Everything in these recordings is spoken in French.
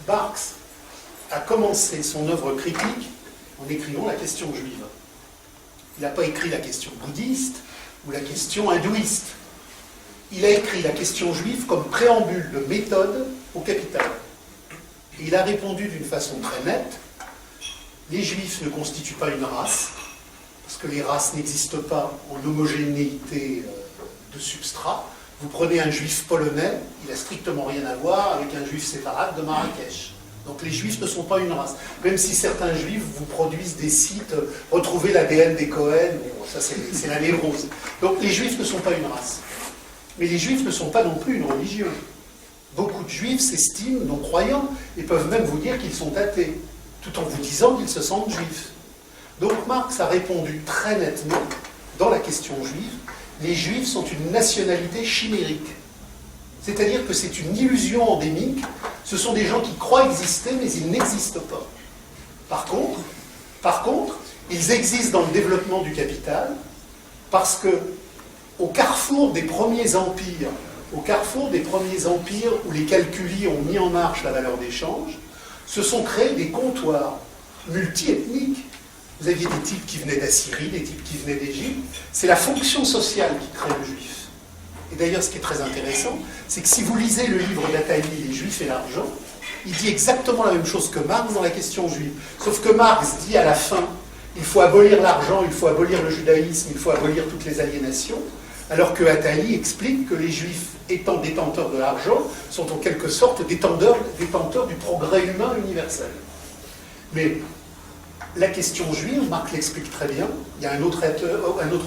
Marx a commencé son œuvre critique en écrivant la question juive. Il n'a pas écrit la question bouddhiste ou la question hindouiste. Il a écrit la question juive comme préambule de méthode au Capital. Et il a répondu d'une façon très nette: les juifs ne constituent pas une race, parce que les races n'existent pas en homogénéité de substrat. Vous prenez un juif polonais, il n'a strictement rien à voir avec un juif séfarade de Marrakech. Donc les juifs ne sont pas une race. Même si certains juifs vous produisent des sites, retrouvez l'ADN des Cohen, bon, ça c'est la névrose. Donc les juifs ne sont pas une race. Mais les juifs ne sont pas non plus une religion. Beaucoup de juifs s'estiment non-croyants et peuvent même vous dire qu'ils sont athées, tout en vous disant qu'ils se sentent juifs. Donc Marx a répondu très nettement, dans la question juive, les juifs sont une nationalité chimérique. C'est-à-dire que c'est une illusion endémique, ce sont des gens qui croient exister, mais ils n'existent pas. Par contre, ils existent dans le développement du capital, parce que au carrefour des premiers empires où les calculis ont mis en marche la valeur d'échange, se sont créés des comptoirs multi-ethniques. Vous aviez des types qui venaient d'Assyrie, des types qui venaient d'Égypte. C'est la fonction sociale qui crée le juif. Et d'ailleurs, ce qui est très intéressant, c'est que si vous lisez le livre d'Attali, Les Juifs et l'argent, il dit exactement la même chose que Marx dans la question juive. Sauf que Marx dit à la fin, il faut abolir l'argent, il faut abolir le judaïsme, il faut abolir toutes les aliénations, alors que Attali explique que les juifs, étant détenteurs de l'argent, sont en quelque sorte détenteurs du progrès humain universel. Mais la question juive, Marx l'explique très bien, il y a un autre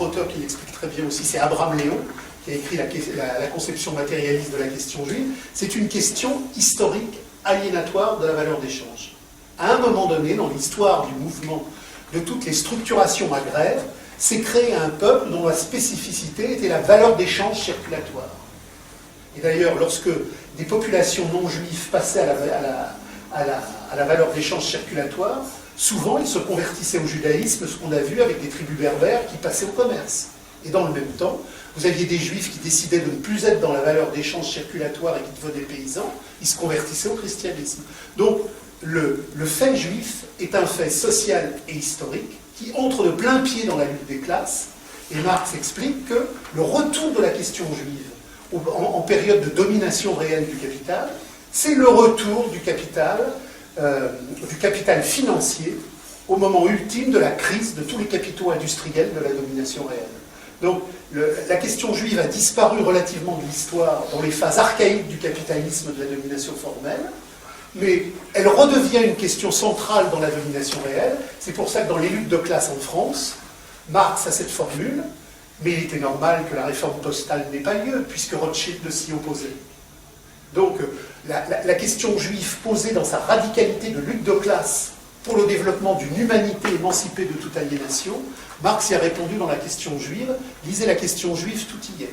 auteur qui l'explique très bien aussi, c'est Abraham Léon, qui a écrit la conception matérialiste de la question juive. C'est une question historique aliénatoire de la valeur d'échange. À un moment donné, dans l'histoire du mouvement de toutes les structurations agraires, s'est créé un peuple dont la spécificité était la valeur d'échange circulatoire. Et d'ailleurs, lorsque des populations non juives passaient à la valeur d'échange circulatoire, souvent ils se convertissaient au judaïsme, ce qu'on a vu avec des tribus berbères qui passaient au commerce. Et dans le même temps, vous aviez des juifs qui décidaient de ne plus être dans la valeur d'échange circulatoire et qui devenaient paysans, ils se convertissaient au christianisme. Donc le fait juif est un fait social et historique qui entre de plein pied dans la lutte des classes, et Marx explique que le retour de la question juive en période de domination réelle du capital, c'est le retour du capital financier au moment ultime de la crise de tous les capitaux industriels de la domination réelle. Donc la question juive a disparu relativement de l'histoire dans les phases archaïques du capitalisme de la domination formelle, mais elle redevient une question centrale dans la domination réelle. C'est pour ça que dans les luttes de classe en France, Marx a cette formule, mais il était normal que la réforme postale n'ait pas lieu, puisque Rothschild s'y opposait. Donc la question juive posée dans sa radicalité de lutte de classe pour le développement d'une humanité émancipée de toute aliénation, Marx y a répondu dans la question juive. Lisez la question juive, tout y est.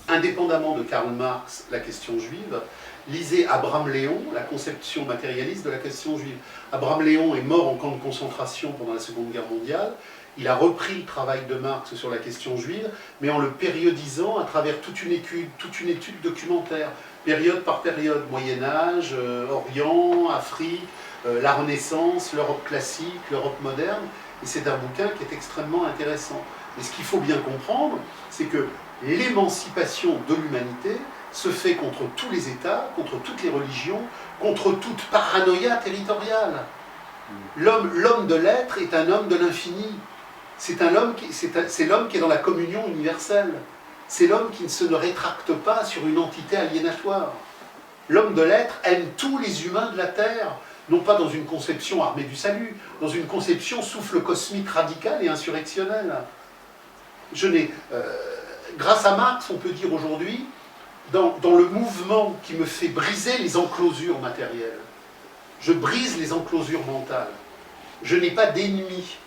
Indépendamment de Karl Marx, la question juive, lisez Abraham Léon, la conception matérialiste de la question juive. Abraham Léon est mort en camp de concentration pendant la Seconde Guerre mondiale. Il a repris le travail de Marx sur la question juive, mais en le périodisant à travers toute une étude documentaire, période par période, Moyen-Âge, Orient, Afrique, la Renaissance, l'Europe classique, l'Europe moderne, et c'est un bouquin qui est extrêmement intéressant. Et ce qu'il faut bien comprendre, c'est que l'émancipation de l'humanité se fait contre tous les États, contre toutes les religions, contre toute paranoïa territoriale. L'homme de l'être est un homme de l'infini. C'est l'homme qui est dans la communion universelle. C'est l'homme qui ne se rétracte pas sur une entité aliénatoire. L'homme de l'être aime tous les humains de la Terre, non pas dans une conception armée du salut, dans une conception souffle cosmique radical et insurrectionnel. Grâce à Marx, on peut dire aujourd'hui, dans le mouvement qui me fait briser les enclosures matérielles, je brise les enclosures mentales. Je n'ai pas d'ennemi.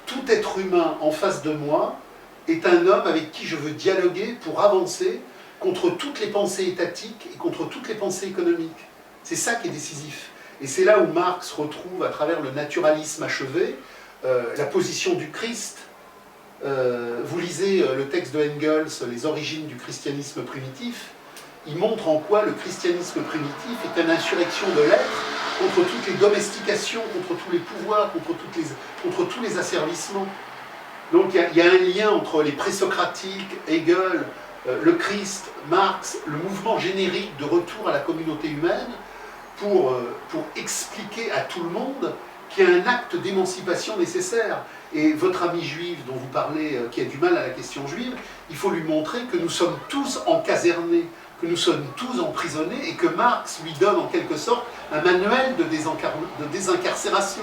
Tout être humain en face de moi est un homme avec qui je veux dialoguer pour avancer contre toutes les pensées étatiques et contre toutes les pensées économiques. C'est ça qui est décisif. Et c'est là où Marx retrouve, à travers le naturalisme achevé, la position du Christ. Vous lisez le texte de Engels, Les origines du christianisme primitif, il montre en quoi le christianisme primitif est une insurrection de l'être contre toutes les domestications, contre tous les pouvoirs, contre tous les asservissements. Donc il y a un lien entre les présocratiques, Hegel, le Christ, Marx, le mouvement générique de retour à la communauté humaine pour expliquer à tout le monde qu'il y a un acte d'émancipation nécessaire. Et votre ami juif dont vous parlez, qui a du mal à la question juive, il faut lui montrer que nous sommes tous encasernés, que nous sommes tous emprisonnés et que Marx lui donne en quelque sorte un manuel de désincarcération.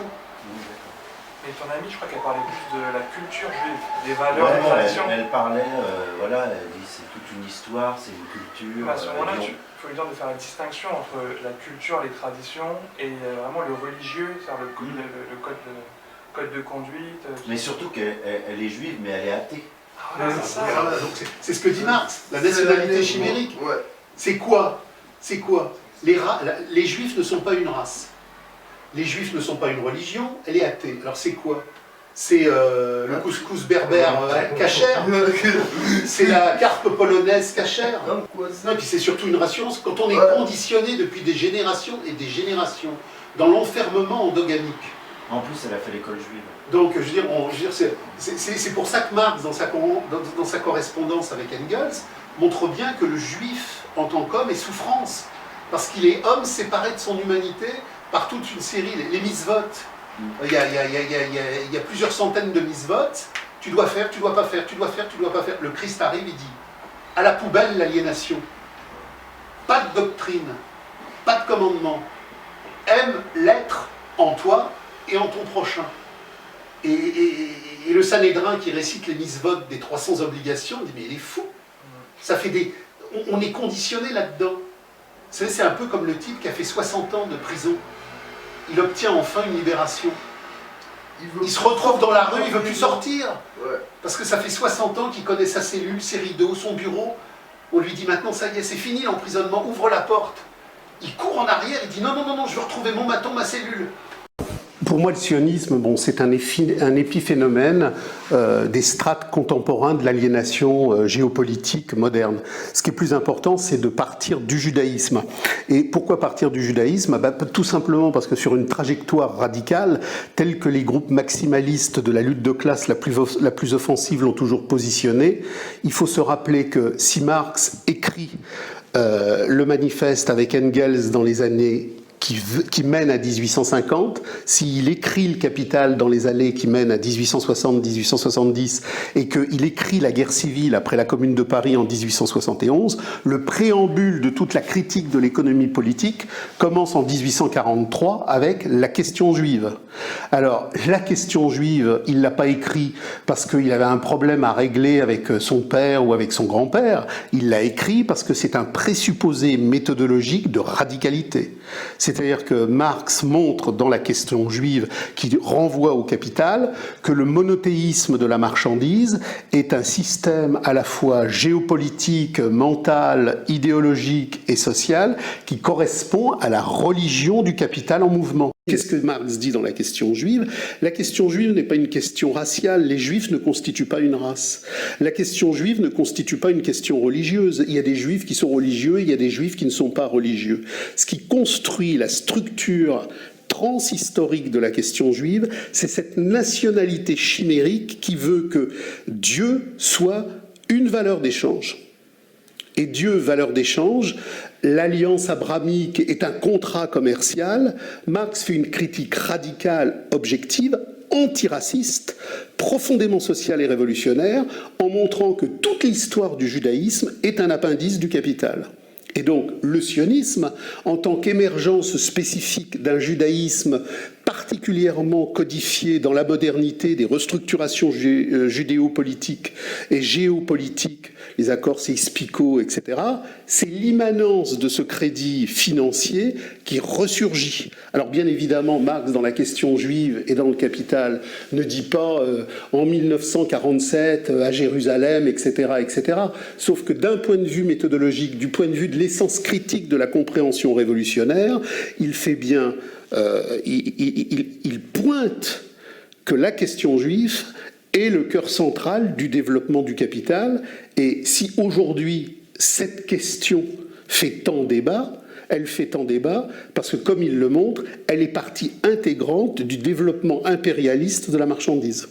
Et ton amie, je crois qu'elle parlait plus de la culture juive, des valeurs, des traditions. Elle parlait, voilà, elle dit c'est toute une histoire, c'est une culture. À ce moment-là, il faut lui dire de faire la distinction entre la culture, les traditions et vraiment le religieux, c'est-à-dire le code de conduite. Mais surtout qu'elle est juive, mais elle est athée. C'est ce que dit Marx, la nationalité chimérique. Ouais. C'est quoi? C'est quoi? Les juifs ne sont pas une race. Les juifs ne sont pas une religion, elle est athée. Alors c'est quoi? C'est le couscous berbère cachère, c'est la carpe polonaise cachère. Non, et puis c'est surtout une rassurance quand on est conditionné depuis des générations et des générations dans l'enfermement endogamique. En plus, elle a fait l'école juive. Donc, je veux dire, c'est pour ça que Marx, dans sa correspondance avec Engels, montre bien que le juif, en tant qu'homme, est souffrance. Parce qu'il est homme séparé de son humanité par toute une série, les mitzvot. Il y a plusieurs centaines de mitzvot. Tu dois faire, tu dois pas faire, tu dois faire, tu dois pas faire. Le Christ arrive, il dit, à la poubelle l'aliénation. Pas de doctrine, pas de commandement. Aime l'être en toi et en ton prochain. Et le Sanhédrin qui récite les mitzvot des 300 obligations, dit mais il est fou. Ça fait on est conditionné là-dedans. Vous savez, c'est un peu comme le type qui a fait 60 ans de prison. Il obtient enfin une libération. Il se retrouve dans la rue, il ne veut plus sortir. Parce que ça fait 60 ans qu'il connaît sa cellule, ses rideaux, son bureau. On lui dit maintenant, ça y est, c'est fini l'emprisonnement, ouvre la porte. Il court en arrière, il dit non, non, non, non, je veux retrouver mon bâton, ma cellule. Pour moi, le sionisme, bon, c'est un épiphénomène des strates contemporains de l'aliénation géopolitique moderne. Ce qui est plus important, c'est de partir du judaïsme. Et pourquoi partir du judaïsme? Tout simplement parce que sur une trajectoire radicale, telle que les groupes maximalistes de la lutte de classe la plus offensive l'ont toujours positionnée, il faut se rappeler que si Marx écrit le manifeste avec Engels dans les années qui mène à 1850, s'il écrit le Capital dans les années qui mènent à 1860-1870 et qu'il écrit la guerre civile après la Commune de Paris en 1871, le préambule de toute la critique de l'économie politique commence en 1843 avec la question juive. Alors, la question juive, il ne l'a pas écrit parce qu'il avait un problème à régler avec son père ou avec son grand-père, il l'a écrit parce que c'est un présupposé méthodologique de radicalité. C'est-à-dire que Marx montre dans la question juive, qui renvoie au Capital, que le monothéisme de la marchandise est un système à la fois géopolitique, mental, idéologique et social qui correspond à la religion du capital en mouvement. Qu'est-ce que Marx dit dans la question juive? La question juive n'est pas une question raciale, les juifs ne constituent pas une race. La question juive ne constitue pas une question religieuse. Il y a des juifs qui sont religieux, il y a des juifs qui ne sont pas religieux. Ce qui construit la structure transhistorique de la question juive, c'est cette nationalité chimérique qui veut que Dieu soit une valeur d'échange. Et Dieu, valeur d'échange, l'alliance abrahamique est un contrat commercial. Marx fait une critique radicale, objective, antiraciste, profondément sociale et révolutionnaire, en montrant que toute l'histoire du judaïsme est un appendice du Capital. Et donc, le sionisme, en tant qu'émergence spécifique d'un judaïsme particulièrement codifié dans la modernité des restructurations judéo-politiques et géopolitiques, les accords Sykes-Picot, etc., c'est l'immanence de ce crédit financier qui ressurgit. Alors bien évidemment, Marx, dans la question juive et dans le Capital, ne dit pas en 1947 à Jérusalem, etc., etc. Sauf que d'un point de vue méthodologique, du point de vue de l'essence critique de la compréhension révolutionnaire, il fait bien, il pointe que la question juive est le cœur central du développement du Capital. Et si aujourd'hui, cette question fait tant débat, elle fait tant débat parce que, comme il le montre, elle est partie intégrante du développement impérialiste de la marchandise.